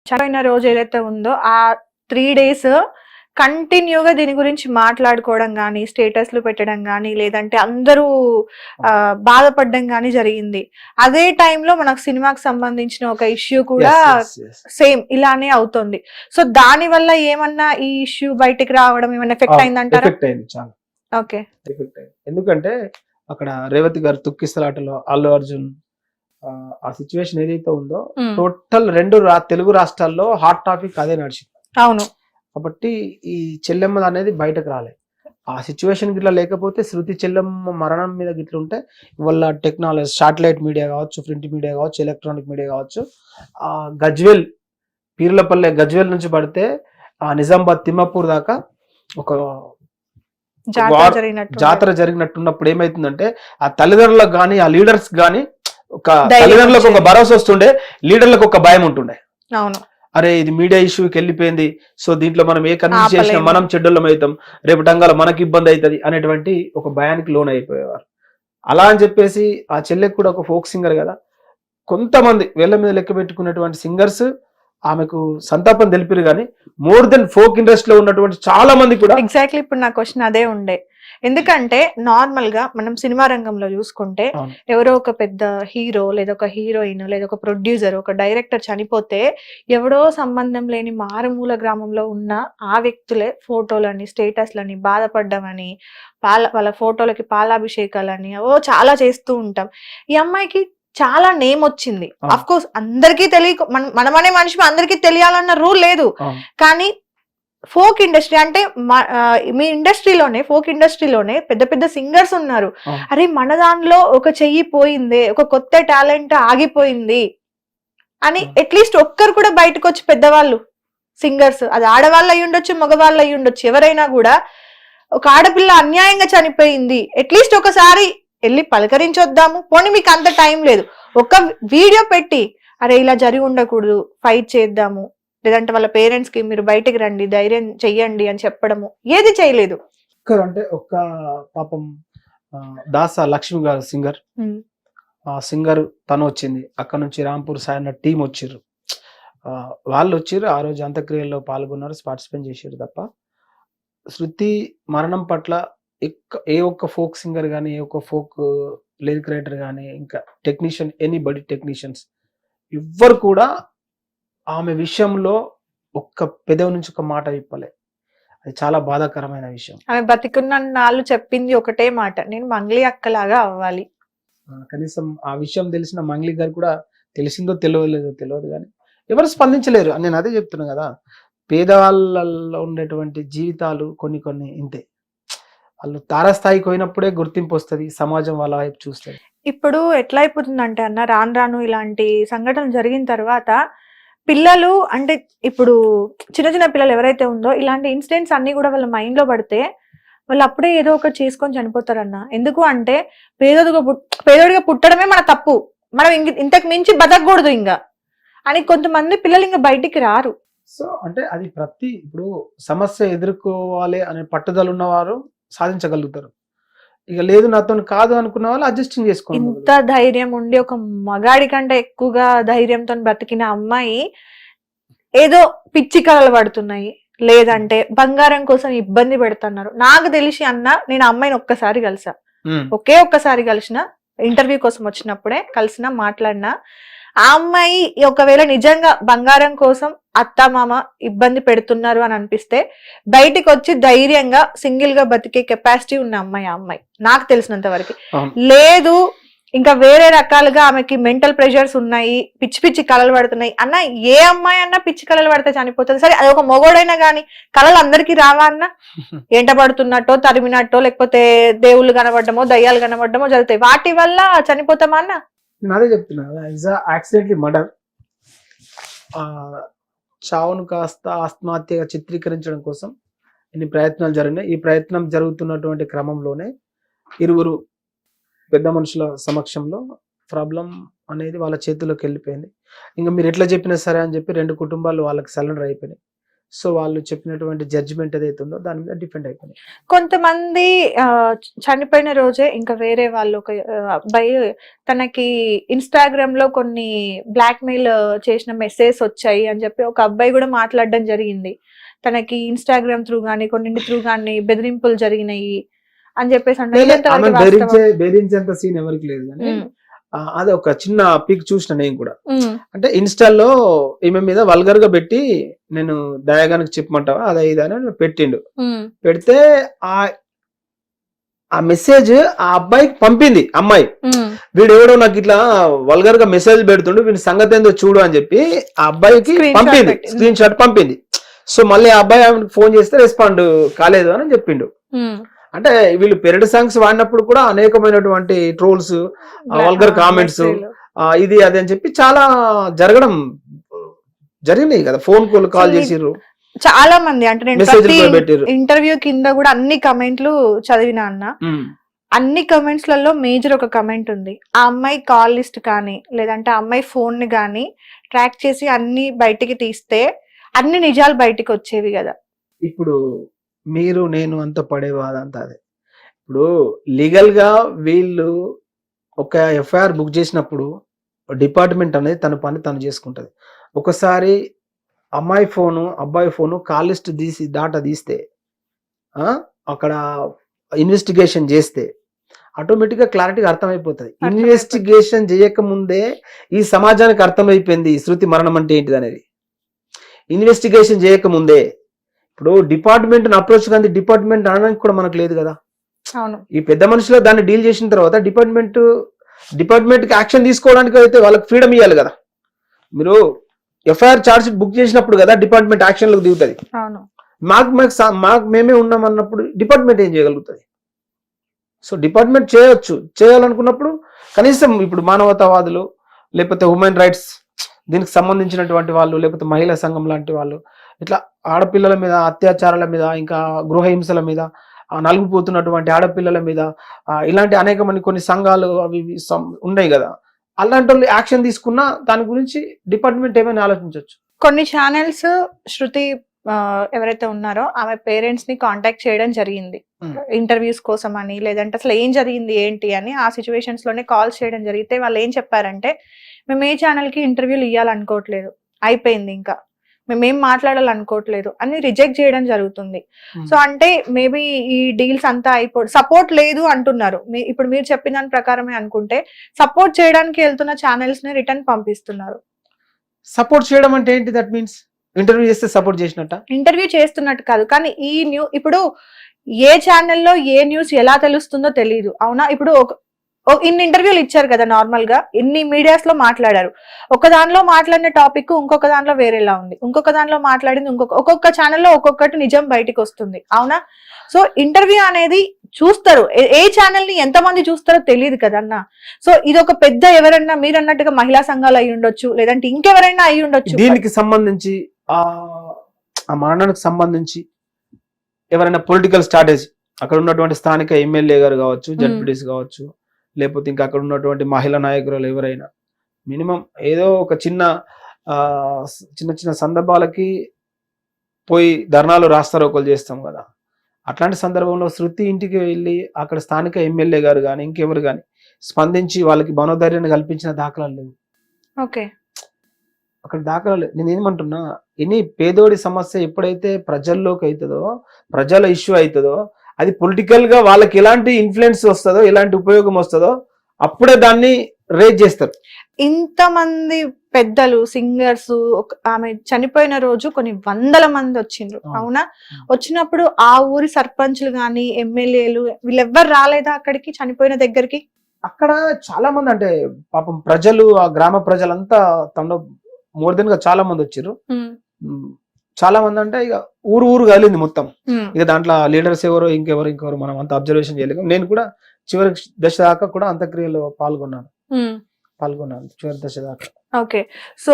చనిపోయిన రోజు ఏదైతే ఉందో ఆ 3 డేస్ కంటిన్యూగా దీని గురించి మాట్లాడుకోవడం గానీ, స్టేటస్‌లు పెట్టడం గానీ, లేదంటే అందరూ బాధపడడం గానీ జరిగింది. అదే టైంలో మనకు సినిమాకి సంబంధించిన ఒక ఇష్యూ కూడా సేమ్ ఇలానే అవుతుంది. సో దానివల్ల ఏమన్నా ఈ ఇష్యూ బయటికి రావడం ఏమన్నా ఎఫెక్ట్ అయిందంటారా? ఎఫెక్ట్ అయింది చాలా. ఓకే. ఎఫెక్ట్ అయింది. ఎందుకంటే అక్కడ రేవతి గారు తుక్కిసలాటలో అల్లు అర్జున్ ఆ సిచ్యువేషన్ ఏదైతే ఉందో టోటల్ 2 తెలుగు రాష్ట్రాల్లో హాట్ టాపిక్ అదే నడిచింది. అవును. కాబట్టి ఈ చెల్లెమ్మ అనేది బయటకు రాలేదు. ఆ సిచ్యువేషన్ గిట్లా లేకపోతే శృతి చెల్లెమ్మ మరణం మీద గిట్ల ఉంటే వాళ్ళ టెక్నాలజీ శాటిలైట్ మీడియా కావచ్చు, ప్రింట్ మీడియా కావచ్చు, ఎలక్ట్రానిక్ మీడియా కావచ్చు, ఆ గజ్వేల్ పీర్లపల్లె గజ్వేల్ నుంచి పడితే ఆ నిజామాబాద్ తిమ్మాపూర్ దాకా ఒక జాతర జరిగినట్టున్నప్పుడు ఏమైతుందంటే ఆ తల్లిదండ్రులకు కానీ ఆ లీడర్స్ కానీ ఒక తల్లిదండ్రులకు ఒక భరోసా వస్తుండే, లీడర్లకు ఒక భయం ఉంటుండే. అవును. అరే ఇది మీడియా ఇష్యూకి వెళ్ళిపోయింది, సో దీంట్లో మనం ఏ కన్విన్స్ చేసినా మనం చెడ్డోళ్ళం అవుతాం, రేపు టంగాల మనకి ఇబ్బంది అవుతుంది అనేటువంటి ఒక భయానికి లోన్ అయిపోయేవారు. అలా అని చెప్పేసి ఆ చెల్లెకి కూడా ఒక ఫోక్ సింగర్ కదా, కొంతమంది వేళ్ల మీద లెక్క పెట్టుకున్నటువంటి సింగర్స్ ఆమెకు సంతాపం తెలిపారు, కానీ మోర్ దెన్ ఫోక్ ఇండస్ట్రీలో ఉన్నటువంటి చాలా మంది కూడా. ఎగ్జాక్ట్లీ ఇప్పుడు నా క్వశ్చన్ అదే ఉండే. ఎందుకంటే నార్మల్ గా మనం సినిమా రంగంలో చూసుకుంటే ఎవరో ఒక పెద్ద హీరో లేదా ఒక హీరోయిన్ లేదా ఒక ప్రొడ్యూసర్ ఒక డైరెక్టర్ చనిపోతే ఎవడో సంబంధం లేని మారుమూల గ్రామంలో ఉన్న ఆ వ్యక్తులే ఫోటోలని స్టేటస్లని బాధపడ్డామని వాళ్ళ ఫోటోలకి పాలాభిషేకాలని చాలా చేస్తూ ఉంటాం. ఈ అమ్మాయికి చాలా నేమ్ వచ్చింది. అఫ్ కోర్స్ అందరికీ తెలియ మనమనే మనిషి అందరికీ తెలియాలన్న రూల్ లేదు. కానీ ఫోక్ ఇండస్ట్రీ అంటే మీ ఇండస్ట్రీలోనే ఫోక్ ఇండస్ట్రీలోనే పెద్ద పెద్ద సింగర్స్ ఉన్నారు. అరే మన దానిలో ఒక చెయ్యి పోయింది, ఒక కొత్త టాలెంట్ ఆగిపోయింది అని అట్లీస్ట్ ఒక్కరు కూడా బయటకు వచ్చి పెద్దవాళ్ళు సింగర్స్, అది ఆడవాళ్ళు అయి ఉండొచ్చు, మగవాళ్ళు అయి ఉండొచ్చు, ఎవరైనా కూడా ఒక ఆడపిల్ల అన్యాయంగా చనిపోయింది అట్లీస్ట్ ఒకసారి వెళ్ళి పలకరించొద్దాము. పోనీ మీకు అంత టైం లేదు, ఒక వీడియో పెట్టి అరే ఇలా జరిగి ఉండకూడదు, ఫైట్ చేద్దాము, లేదంటే వాళ్ళ పేరెంట్స్ కి మీరు బయటికి రండి, ధైర్యం చెయ్యండి అని చెప్పడము ఏది చేయలేదు. అంటే ఒక్క పాపం దాసా లక్ష్మి గారు సింగర్, ఆ సింగర్ తను వచ్చింది, అక్కడ నుంచి రాంపూర్ సాయన్న టీం వచ్చిర్రు, వాళ్ళు వచ్చిర్రు, ఆ రోజు అంత్యక్రియల్లో పాల్గొన్నారు, పార్టిసిపేట్ చేసారు. తప్ప శృతి మరణం పట్ల ఏ ఒక్క ఫోక్ సింగర్ కానీ, ఏ ఒక్క ఫోక్ లిరిక్ రైటర్ కానీ, ఇంకా టెక్నీషియన్, ఎనీబడి టెక్నీషియన్స్ ఎవ్వరు కూడా ఆమె విషయంలో ఒక్క పెదవి నుంచి ఒక మాట విప్పలే. అది చాలా బాధాకరమైన విషయం. ఆమె బతికున్న నాళ్ళు చెప్పింది ఒకటే మాట, నేను మంగ్లీ అక్కలాగా అవ్వాలి. కనీసం ఆ విషయం తెలిసిన మంగ్లీ గారు కూడా తెలిసిందో తెలియదు కానీ ఎవరు స్పందించలేరు. నేను అదే చెప్తున్నా కదా, పేదవాళ్ళలో ఉండేటువంటి జీవితాలు కొన్ని కొన్ని ఇంతే. వాళ్ళు తారాస్థాయికి పోయినప్పుడే గుర్తింపు వస్తుంది, సమాజం వాళ్ళ వైపు చూస్తుంది. ఇప్పుడు ఎట్లా అయిపోతుందంటే అన్న, రాను రాను ఇలాంటి సంఘటనలు జరిగిన తర్వాత పిల్లలు అంటే ఇప్పుడు చిన్న చిన్న పిల్లలు ఎవరైతే ఉందో ఇలాంటి ఇన్సిడెంట్స్ అన్ని కూడా వాళ్ళ మైండ్ లో పడితే వాళ్ళు అప్పుడే ఏదో ఒకటి చేసుకొని చనిపోతారన్న. ఎందుకు అంటే పేదోడిగా పుట్టడమే మన తప్పు, మనం ఇంతకు మించి బతకూడదు ఇంకా అని కొంతమంది పిల్లలు ఇంకా బయటికి రారు. సో అంటే అది ఇప్పుడు సమస్య ఎదుర్కోవాలి అనే పట్టుదల ఉన్నవారు సాధించగలుగుతారు. ఇక లేదు నాతో కాదు అనుకున్న వాళ్ళు అడ్జస్టింగ్ చేసుకోవాలి. ఇంత ధైర్యం ఉండి ఒక మగాడి కంటే ఎక్కువగా ధైర్యంతో బ్రతికిన అమ్మాయి ఏదో పిచ్చి కలలు పడుతున్నాయి, లేదంటే బంగారం కోసం ఇబ్బంది పెడుతున్నారు. నాకు తెలిసి అన్న, నేను అమ్మాయిని ఒక్కసారి కలిసా, ఒక్కసారి కలిసిన, ఇంటర్వ్యూ కోసం వచ్చినప్పుడే కలిసిన, మాట్లాడినా. ఆ అమ్మాయి ఒకవేళ నిజంగా బంగారం కోసం అత్త మామ ఇబ్బంది పెడుతున్నారు అని అనిపిస్తే బయటికి వచ్చి ధైర్యంగా సింగిల్ గా బతికే కెపాసిటీ ఉన్న అమ్మాయి ఆ అమ్మాయి నాకు తెలిసినంత వరకు. లేదు ఇంకా వేరే రకాలుగా ఆమెకి మెంటల్ ప్రెషర్స్ ఉన్నాయి, పిచ్చి పిచ్చి కళలు పడుతున్నాయి అన్న. ఏ అమ్మాయి అన్నా పిచ్చి కళలు పడితే చనిపోతుంది. సరే అది ఒక మొగోడైనా గానీ కళలు అందరికీ రావా అన్న? ఎంట పడుతున్నట్టో, తరిమినట్టో, లేకపోతే దేవుళ్ళు కనబడ్డమో, దయ్యాలు కనబడ్డమో జరుగుతాయి, వాటి వల్ల చనిపోతామా అన్న? నేను అదే చెప్తున్నా, యాక్సిడెంట్లీ మర్డర్, చావును కాస్త ఆత్మహత్యగా చిత్రీకరించడం కోసం ఇన్ని ప్రయత్నాలు జరిగినాయి. ఈ ప్రయత్నం జరుగుతున్నటువంటి క్రమంలోనే ఇరువురు పెద్ద మనుషుల సమక్షంలో ప్రాబ్లం అనేది వాళ్ళ చేతిలోకి వెళ్ళిపోయింది. ఇంకా మీరు ఎట్లా చెప్పినా సరే అని చెప్పి 2 కుటుంబాలు వాళ్ళకి సరెండర్ అయిపోయినాయి. సో వాళ్ళు చెప్పినటువంటి జడ్జిమెంట్ ఏదైతే ఉందో దాని మీద డిపెండ్ అయిపోయింది. కొంతమంది చనిపోయిన రోజే ఇంకా వేరే వాళ్ళు ఒక అబ్బాయి తనకి ఇన్స్టాగ్రామ్ లో కొన్ని బ్లాక్ మెయిల్ చేసిన మెసేజ్ వచ్చాయి అని చెప్పి ఒక అబ్బాయి కూడా మాట్లాడడం జరిగింది. తనకి ఇన్స్టాగ్రామ్ త్రూ గానీ కొన్నింటి త్రూ గానీ బెదిరింపులు జరిగినాయి అని చెప్పేసి బెదిరించేంత సీన్ ఎవరికి లేదు కానీ అది ఒక చిన్న పిక్ చూసిన నేను కూడా. అంటే ఇన్స్టాల్లో ఈమె మీద వల్గర్ గా పెట్టి నేను దయాగానికి చెప్పమంటావా అదే ఇది అని పెట్టిండు. పెడితే ఆ మెసేజ్ ఆ అబ్బాయికి పంపింది అమ్మాయి. వీడు ఎవడో నాకు ఇట్లా వల్గర్ గా మెసేజ్ పెడుతుండు వీడి సంగతి ఏందో చూడు అని చెప్పి ఆ అబ్బాయికి పంపింది, స్క్రీన్ షాట్ పంపింది. సో మళ్ళీ ఆ అబ్బాయి ఫోన్ చేస్తే రెస్పాండ్ కాలేదు అని చెప్పిండు. అంటే వీళ్ళు పెరడ్ సాంగ్స్ వాడినప్పుడు కూడా అనేకమైనటువంటి ట్రోల్స్, వల్గర్ కామెంట్స్, ఇది అది అని చెప్పి చాలా జరిగినాయి కదా. ఫోన్ కాల్ చేసిర్రు చాలా మంది. అంటే నేను ఇంటర్వ్యూ కింద కూడా అన్ని కమెంట్లు చదివినా అన్న. అన్ని కమెంట్స్ లలో మేజర్ ఒక కమెంట్ ఉంది, ఆ అమ్మాయి కాల్ లిస్ట్ కానీ లేదంటే ఆ అమ్మాయి ఫోన్ ని కానీ ట్రాక్ చేసి అన్ని బయటికి తీస్తే అన్ని నిజాలు బయటికి వచ్చేవి కదా. ఇప్పుడు మీరు నేను అంత పడేవాదంతా అదే. ఇప్పుడు లీగల్ గా వీళ్ళు ఒక ఎఫ్ఐఆర్ బుక్ చేసినప్పుడు డిపార్ట్మెంట్ అనేది తన పని తను చేసుకుంటది. ఒకసారి అమ్మాయి ఫోను అబ్బాయి ఫోను కాల్ లిస్ట్ డాటా తీస్తే అక్కడ ఇన్వెస్టిగేషన్ చేస్తే ఆటోమేటిక్ గా క్లారిటీగా అర్థమైపోతుంది. ఇన్వెస్టిగేషన్ చేయక ముందే ఈ సమాజానికి అర్థమైపోయింది శృతి మరణం అంటే ఏంటిది అనేది. ఇన్వెస్టిగేషన్ చేయక ముందే ఇప్పుడు డిపార్ట్మెంట్ అప్రోచ్ కానీ డిపార్ట్మెంట్ అనడానికి కూడా మనకు లేదు కదా. ఈ పెద్ద మనుషులు దాన్ని డీల్ చేసిన తర్వాత డిపార్ట్మెంట్ కి యాక్షన్ తీసుకోవడానికి అయితే వాళ్ళకి ఫ్రీడమ్ ఇవ్వాలి కదా. మీరు ఎఫ్ఐఆర్ ఛార్జ్ షీట్ బుక్ చేసినప్పుడు కదా డిపార్ట్మెంట్ యాక్షన్ లోకి దిగుతుంది. మాకు మేమే ఉన్నాం అన్నప్పుడు డిపార్ట్మెంట్ ఏం చేయగలుగుతుంది? సో డిపార్ట్మెంట్ చేయాలనుకున్నప్పుడు కనీసం ఇప్పుడు మానవతావాదులు లేకపోతే హ్యూమన్ రైట్స్ దీనికి సంబంధించినటువంటి వాళ్ళు లేకపోతే మహిళా సంఘం లాంటి వాళ్ళు ఇట్లా ఆడపిల్లల మీద అత్యాచారాల మీద ఇంకా గృహహింసల మీద నలుగుపోతున్నటువంటి ఆడపిల్లల మీద ఇలాంటి అనేకమంది కొన్ని సంఘాలు అవి ఉన్నాయి కదా. అలాంటి వాళ్ళు యాక్షన్ తీసుకున్నా దాని గురించి డిపార్ట్మెంట్ ఏమైనా ఆలోచించవచ్చు. కొన్ని ఛానల్స్ శృతి ఎవరైతే ఉన్నారో ఆమె పేరెంట్స్ ని కాంటాక్ట్ చేయడం జరిగింది ఇంటర్వ్యూస్ కోసం అని, లేదంటే అసలు ఏం జరిగింది ఏంటి అని ఆ సిచ్యువేషన్స్ లోనే కాల్స్ చేయడం జరిగితే వాళ్ళు ఏం చెప్పారంటే మేము ఏ ఛానల్ కి ఇంటర్వ్యూలు ఇవ్వాలనుకోవట్లేదు, అయిపోయింది, ఇంకా మేమేం మాట్లాడాలనుకోవట్లేదు అని రిజెక్ట్ చేయడం జరుగుతుంది. సో అంటే మేబీ ఈ డీల్స్ అంతా సపోర్ట్ లేదు అంటున్నారు. ఇప్పుడు మీరు చెప్పిన దాని ప్రకారమే అనుకుంటే సపోర్ట్ చేయడానికి వెళ్తున్న ఛానల్స్ ని రిటర్న్ పంపిస్తున్నారు. సపోర్ట్ చేయడం అంటే ఏంటి? దట్ మీన్స్ ఇంటర్వ్యూ చేస్తే సపోర్ట్ చేసినట్ట? ఇంటర్వ్యూ చేస్తున్నట్టు కాదు, కానీ ఈ ఇప్పుడు ఏ ఛానల్లో ఏ న్యూస్ ఎలా తెలుస్తుందో తెలియదు, అవునా? ఇప్పుడు ఇన్ని ఇంటర్వ్యూలు ఇచ్చారు కదా, నార్మల్ గా ఇన్ని మీడియాస్ లో మాట్లాడారు. ఒక దానిలో మాట్లాడిన టాపిక్ ఇంకొక దానిలో వేరేలా ఉంది, ఇంకొక దానిలో మాట్లాడింది ఒక్కొక్క ఛానల్లో ఒక్కొక్కటి నిజం బయటికి వస్తుంది, అవునా? సో ఇంటర్వ్యూ అనేది చూస్తారు, ఏ ఛానల్ ని ఎంతమంది చూస్తారో తెలియదు కదన్న. సో ఇది ఒక పెద్ద ఎవరన్నా మీరు అన్నట్టుగా మహిళా సంఘాలు అయి ఉండొచ్చు, లేదంటే ఇంకెవరైనా అయి ఉండొచ్చు. దీనికి సంబంధించి ఆ మరణానికి సంబంధించి ఎవరైనా పొలిటికల్ స్ట్రాటజీ అక్కడ ఉన్నటువంటి స్థానిక ఎమ్మెల్యే గారు కావచ్చు, జడ్పీటీసీ కావచ్చు, లేకపోతే ఇంకా అక్కడ ఉన్నటువంటి మహిళా నాయకురాలు ఎవరైనా మినిమం ఏదో ఒక చిన్న చిన్న సందర్భాలకి పోయి ధర్నాలు రాస్తారోకలు చేస్తాం కదా. అట్లాంటి సందర్భంలో శృతి ఇంటికి వెళ్ళి అక్కడ స్థానిక ఎమ్మెల్యే గారు కానీ ఇంకెవరు కానీ స్పందించి వాళ్ళకి మనోధైర్యాన్ని కల్పించిన దాఖలాలు లేవు. ఓకే, అక్కడ దాఖలాలు. నేను ఏమంటున్నా, ఎనీ పేదోడి సమస్య ఎప్పుడైతే ప్రజల్లోకి అవుతుందో, ప్రజల ఇష్యూ అవుతుందో, అది పొలిటికల్ గా వాళ్ళకి ఎలాంటి ఇన్ఫ్లుయెన్స్ వస్తుందో, ఎలాంటి ఉపయోగం వస్తుందో అప్పుడే దాన్ని రేజ్ చేస్తారు. ఇంతమంది పెద్దలు సింగర్స్ ఆమె చనిపోయిన రోజు కొన్ని వందల మంది వచ్చిండ్రు, అవునా? వచ్చినప్పుడు ఆ ఊరి సర్పంచ్లు గాని ఎమ్మెల్యేలు వీళ్ళెవ్వరు రాలేదా అక్కడికి, చనిపోయిన దగ్గరికి? అక్కడ చాలా మంది, అంటే పాపం ప్రజలు, ఆ గ్రామ ప్రజలంతా మోర్ దెన్ గా చాలా మంది వచ్చారు. చాలా మంది అంటే ఇక ఊరు కాలింది మొత్తం. ఇక దాంట్లో లీడర్స్ ఎవరు ఇంకెవరు మనం అంత అబ్జర్వేషన్ చేయలేము. నేను కూడా చివరి దశ దాకా కూడా అంత్యక్రియలో పాల్గొన్నాను చివరి దశ దాకా. Okay, so